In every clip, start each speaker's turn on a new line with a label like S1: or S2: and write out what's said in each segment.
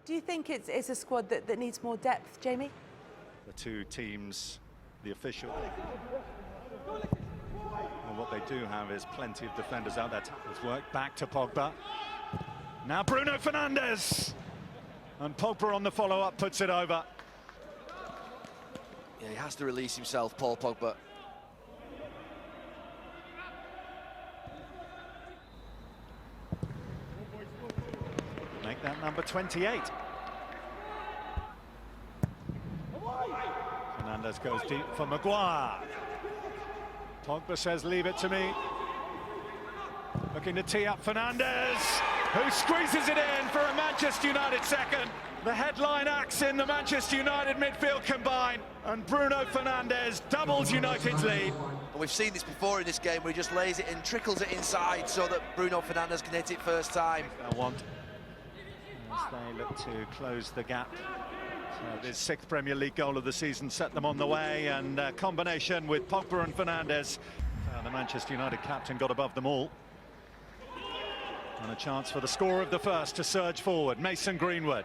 S1: Do you think it's a squad that needs more depth, Jamie?
S2: The two teams, the official. And what they do have is plenty of defenders out there. Tackles work, back to Pogba. Now Bruno Fernandes! And Pogba on the follow-up puts it over.
S3: Yeah, he has to release himself, Paul Pogba.
S2: Make that number 28. Fernandes goes deep for Maguire. Pogba says, leave it to me. Looking to tee up Fernandes, who squeezes it in for a Manchester United second. The headline acts in the Manchester United midfield combine, and Bruno Fernandes doubles United's lead.
S3: And we've seen this before in this game, where he just lays it in, trickles it inside so that Bruno Fernandes can hit it first time.
S2: They want, as they look to close the gap. So his 6th Premier League goal of the season set them on the way, and combination with Pogba and Fernandes. The Manchester United captain got above them all. And a chance for the scorer of the first to surge forward, Mason Greenwood.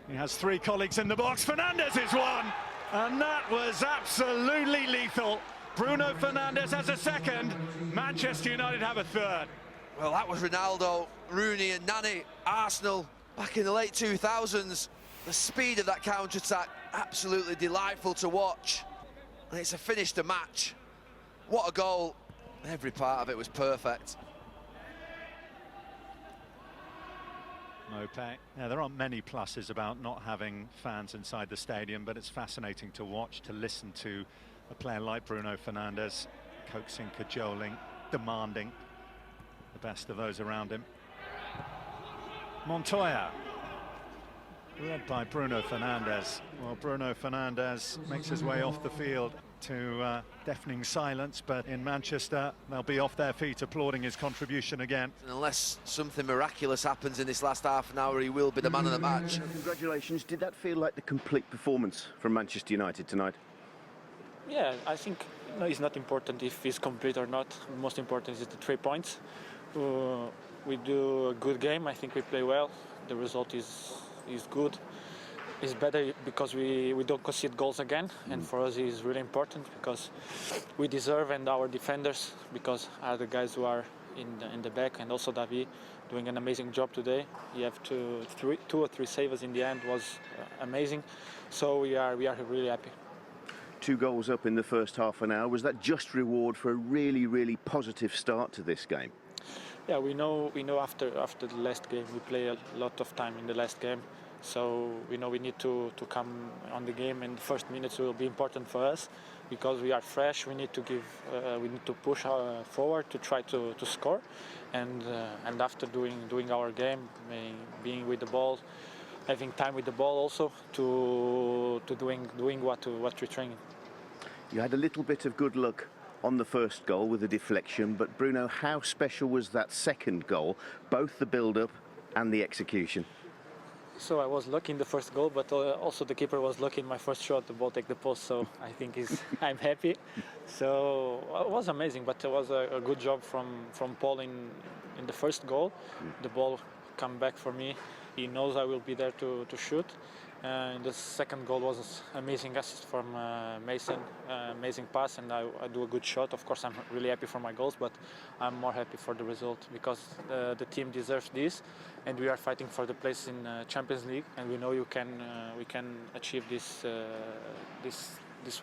S2: He has 3 colleagues in the box. Fernandes is one, and that was absolutely lethal. Bruno Fernandes has a second. Manchester United have a third.
S3: Well, that was Ronaldo, Rooney and Nani, Arsenal back in the late 2000s. The speed of that counter-attack, absolutely delightful to watch. And it's a finish to match. What a goal. Every part of it was perfect.
S2: Mope. Yeah, there aren't many pluses about not having fans inside the stadium, but it's fascinating to watch, to listen to a player like Bruno Fernandes, coaxing, cajoling, demanding the best of those around him. Montoya, led by Bruno Fernandes. Well, Bruno Fernandes makes his way off the field to deafening silence, but in Manchester they'll be off their feet applauding his contribution again.
S3: And unless something miraculous happens in this last half an hour, he will be the man of the match.
S4: Congratulations. Did that feel like the complete performance from Manchester United tonight?
S5: Yeah, I think it's not important if it's complete or not. The most important is the 3 points. We do a good game. I think we play well. The result is good. It's better because we don't concede goals again, and for us it's really important because we deserve, and our defenders, because are the guys who are in the back, and also David doing an amazing job today. He have two or three saves in the end, was amazing. So we are really happy.
S4: 2 goals up in the first half an hour. Was that just reward for a really positive start to this game?
S5: Yeah, we know after the last game we play a lot of time in the last game. So we know we need to come on the game, and the first minutes will be important for us because we are fresh. We need to push forward to try to score, and after doing our game, being with the ball, having time with the ball, also to doing what we're training.
S4: You had a little bit of good luck on the first goal with a deflection, but Bruno, how special was that second goal, both the build-up and the execution?
S5: So I was lucky in the first goal, but also the keeper was lucky in my first shot. The ball take the post, so I think I'm happy. So it was amazing, but it was a good job from Paul in the first goal. The ball come back for me. He knows I will be there to shoot. And the second goal was amazing assist from Mason, amazing pass, and I do a good shot. Of course, I'm really happy for my goals, but I'm more happy for the result because the team deserves this, and we are fighting for the place in Champions League, and we know we can achieve this.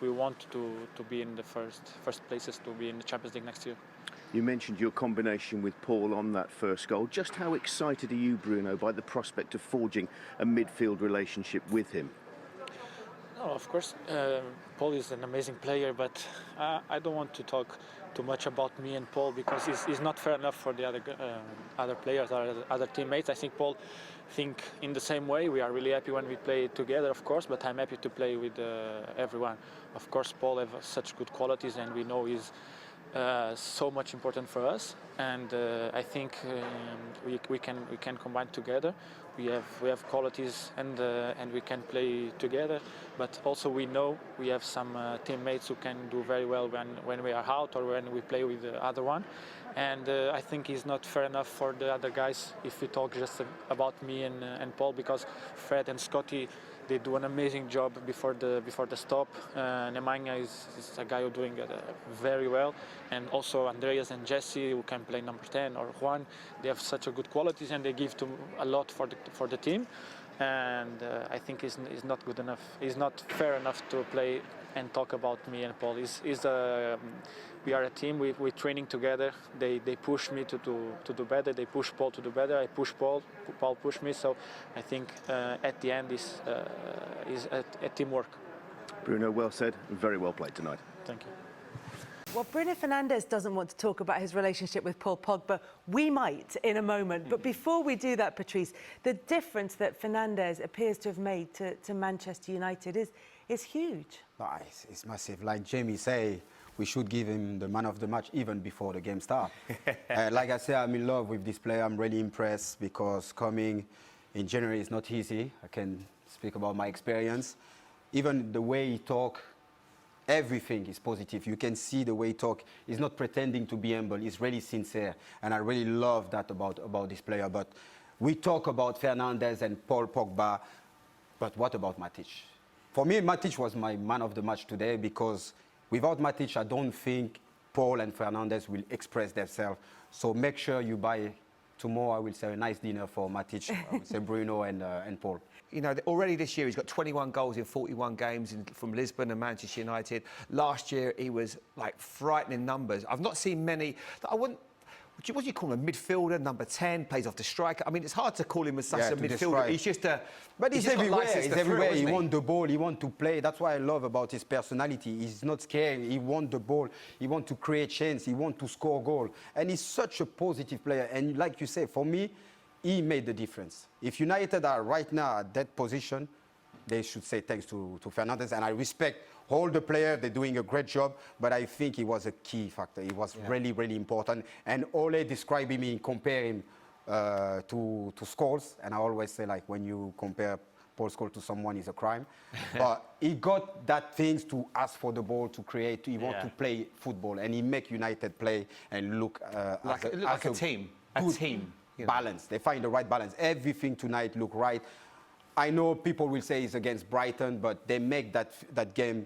S5: We want to be in the first places, to be in the Champions League next year.
S4: You mentioned your combination with Paul on that first goal. Just how excited are you, Bruno, by the prospect of forging a midfield relationship with him?
S5: No, of course, Paul is an amazing player, but I don't want to talk too much about me and Paul because it's not fair enough for the other players or other teammates. I think Paul think in the same way. We are really happy when we play together, of course, but I'm happy to play with everyone. Of course, Paul has such good qualities, and we know he's so much important for us, and I think we can combine together. We have qualities, and we can play together. But also we know we have some teammates who can do very well when we are out or when we play with the other one, And I think it's not fair enough for the other guys if we talk just about me and Paul, because Fred and Scotty, they do an amazing job before the stop. Nemanja is a guy who's doing it very well, and also Andreas and Jesse, who can play number 10, or Juan. They have such a good qualities, and they give a lot for the team. And I think it's not good enough. It's not fair enough to play and talk about me and Paul. We are a team. We're training together. They push me to do better. They push Paul to do better. I push Paul. Paul push me. So I think at the end is a teamwork.
S4: Bruno, well said. Very well played tonight.
S5: Thank you.
S1: Well, Bruno Fernandes doesn't want to talk about his relationship with Paul Pogba. We might in a moment. But before we do that, Patrice, the difference that Fernandes appears to have made to Manchester United is huge.
S6: No, it's massive. Like Jamie say, we should give him the man of the match even before the game starts. Like I said, I'm in love with this player. I'm really impressed because coming in January is not easy. I can speak about my experience. Even the way he talk, everything is positive. You can see the way he talk. He's not pretending to be humble. He's really sincere. And I really love that about this player. But we talk about Fernandes and Paul Pogba, but what about Matic? For me, Matic was my man of the match today because without Matic, I don't think Paul and Fernandes will express themselves. So make sure you buy tomorrow, I will say, a nice dinner for Matic, I would say Bruno and Paul.
S7: You know, already this year he's got 21 goals in 41 games from Lisbon and Manchester United. Last year he was like frightening numbers. I've not seen many. I wouldn't. What do you call him? A midfielder, number 10, plays off the striker. I mean, it's hard to call him as such a midfielder.
S6: Describe.
S7: He's just a.
S6: But he's everywhere. He's everywhere. He wants the ball. He wants to play. That's what I love about his personality. He's not scared. He wants the ball. He wants to create chance. He wants to score goal. And he's such a positive player. And like you say, for me, he made the difference. If United are right now at that position, they should say thanks to Fernandes. And I respect all the players. They're doing a great job. But I think he was a key factor. He was really, really important. And Ole described him and compare him to Scholes. And I always say, like, when you compare Paul Scholes to someone, it's a crime. But he got that things to ask for the ball, to create. He want to play football. And he make United play and look
S7: like a team. A team. You know.
S6: Balance. They find the right balance. Everything tonight look right. I know people will say it's against Brighton, but they make that game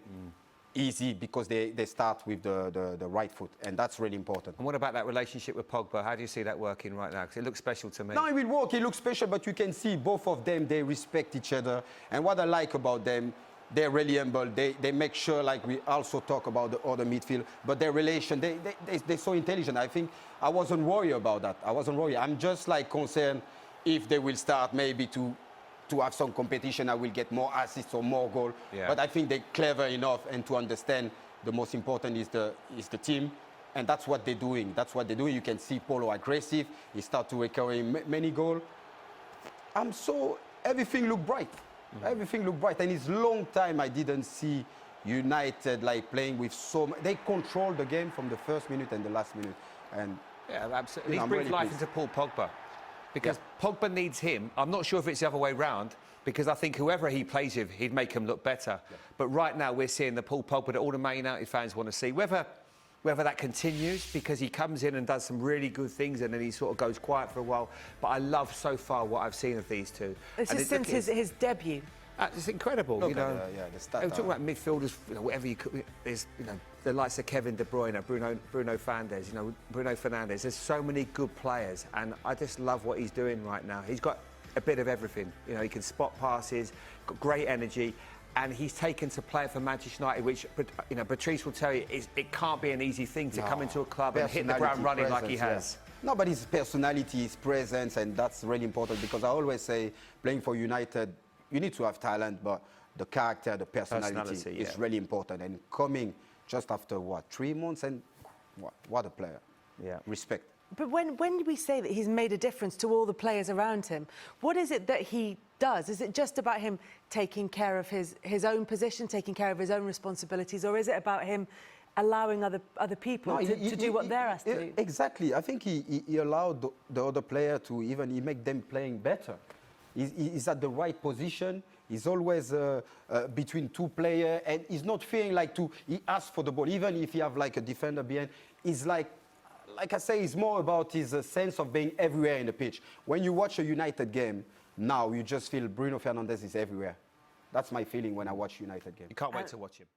S6: easy because they start with the right foot, and that's really important.
S7: And what about that relationship with Pogba? How do you see that working right now? Because it looks special to me.
S6: No, it will work. It looks special, but you can see both of them, they respect each other. And what I like about them, they're really humble. They make sure, like we also talk about the other midfield, but their relation, they're so intelligent. I think I wasn't worried about that. I wasn't worried. I'm just like concerned if they will start maybe to have some competition, I will get more assists or more goal. Yeah. But I think they're clever enough and to understand the most important is the team. And that's what they're doing. That's what they're doing. You can see Polo aggressive. He start to recover many goals. Everything looked bright. Everything looked bright. And it's a long time I didn't see United like playing with they control the game from the first minute and the last minute. And
S7: yeah, absolutely. He's breathed life into Paul Pogba. Because Pogba needs him. I'm not sure if it's the other way round, because I think whoever he plays with, he'd make him look better. Yeah. But right now we're seeing the Paul Pogba that all the Man United fans want to see. Whether that continues, because he comes in and does some really good things and then he sort of goes quiet for a while. But I love so far what I've seen of these two.
S1: This is since his debut.
S7: It's incredible,
S6: Look
S7: you know.
S6: We're
S7: talking about midfielders, you know, whatever you could. There's, you know, the likes of Kevin De Bruyne, Bruno Fernandes, you know, Bruno Fernandes. There's so many good players, and I just love what he's doing right now. He's got a bit of everything. You know, he can spot passes, got great energy, and he's taken to play for Manchester United, which, you know, Patrice will tell you, it can't be an easy thing to come into a club and hit the ground running like he has.
S6: No, but his personality, his presence, and that's really important because I always say, playing for United, you need to have talent, but the character, the personality is really important. And coming just after, 3 months, and what a player. Yeah, respect.
S1: But when we say that he's made a difference to all the players around him, what is it that he does? Is it just about him taking care of his own position, taking care of his own responsibilities, or is it about him allowing other people to do what they're asked to do?
S6: Exactly. I think he allowed the other player to he make them playing better. He's at the right position. He's always between two players, and he's not feeling like he asks for the ball. Even if he have like a defender behind, he's like like I say, it's more about his sense of being everywhere in the pitch. When you watch a United game, now you just feel Bruno Fernandes is everywhere. That's my feeling when I watch United game.
S7: You can't wait to watch him.